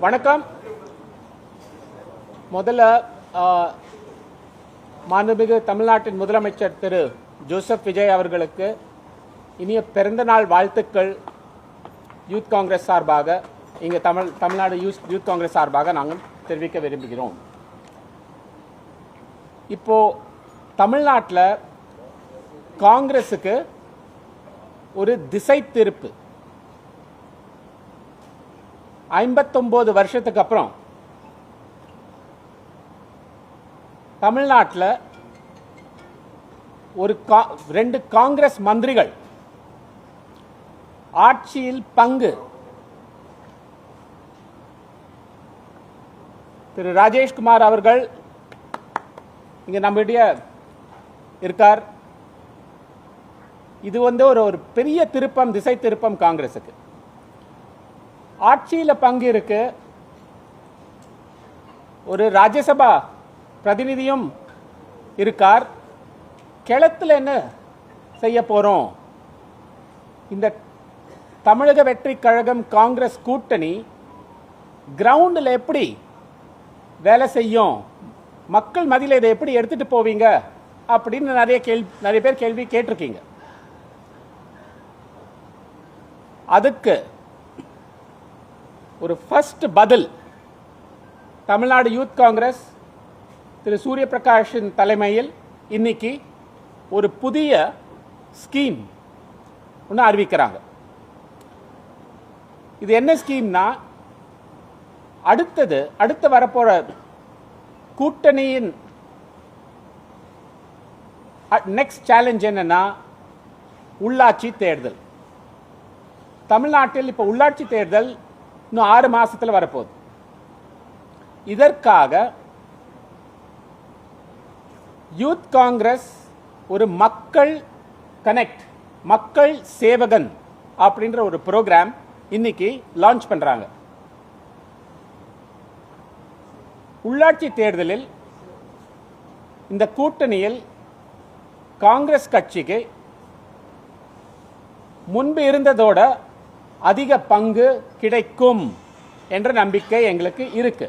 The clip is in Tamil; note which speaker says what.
Speaker 1: வணக்கம். முதல்ல மாண்புமிகு தமிழ்நாட்டின் முதலமைச்சர் திரு ஜோசப் விஜய் அவர்களுக்கு இனிய பிறந்தநாள் வாழ்த்துக்கள் யூத் காங்கிரஸ் சார்பாக இங்கே தமிழ்நாடு யூத் காங்கிரஸ் சார்பாக நாங்கள் தெரிவிக்க விரும்புகிறோம். இப்போ தமிழ்நாட்டில் காங்கிரஸுக்கு ஒரு திசை திருப்பு. 59 வருஷத்துக்கு அப்புறம் தமிழ்நாட்டில் ஒரு 2 காங்கிரஸ் மந்திரிகள் ஆட்சியில் பங்கு. திரு ராஜேஷ்குமார் அவர்கள் இங்க நம்மிடையே இருக்கார். இது ஒரு பெரிய திருப்பம், திசை திருப்பம் காங்கிரஸுக்கு. ஆட்சியில் பங்கு இருக்கு. ஒரு ராஜ்யசபா பிரதிநிதியும் இருக்கார். கிழத்தில் என்ன செய்ய போறோம்? இந்த தமிழக வெற்றி கழகம் காங்கிரஸ் கூட்டணி கிரவுண்டில் எப்படி வேலை செய்யும், மக்கள் மத்தியில் இதை எப்படி எடுத்துட்டு போவீங்க அப்படின்னு நிறைய பேர் கேள்வி கேட்டிருக்கீங்க. அதுக்கு ஒரு ஃபர்ஸ்ட் பதில் தமிழ்நாடு யூத் காங்கிரஸ் திரு சூரிய பிரகாஷின் தலைமையில் இன்னைக்கு ஒரு புதிய ஸ்கீம் ஒன்று அறிவிக்கிறாங்க. இது என்ன ஸ்கீம்னா, அடுத்து வரப்போற கூட்டணியின் நெக்ஸ்ட் சேலஞ்ச் என்னன்னா உள்ளாட்சி தேர்தல். தமிழ்நாட்டில் இப்போ உள்ளாட்சி தேர்தல் இன்னும் 6 மாசத்துல வரப்போகுது. இதற்காக யூத் காங்கிரஸ் ஒரு மக்கள் கனெக்ட், மக்கள் சேவகன் அப்படின்ற ஒரு ப்ரோக்ராம் இன்னைக்கு லான்ச் பண்றாங்க. உள்ளாட்சி தேர்தலில் இந்த கூட்டணியில் காங்கிரஸ் கட்சிக்கு முன்பு இருந்ததோட அதிக பங்கு கிடைக்கும் என்ற நம்பிக்கை எங்களுக்கு இருக்கு.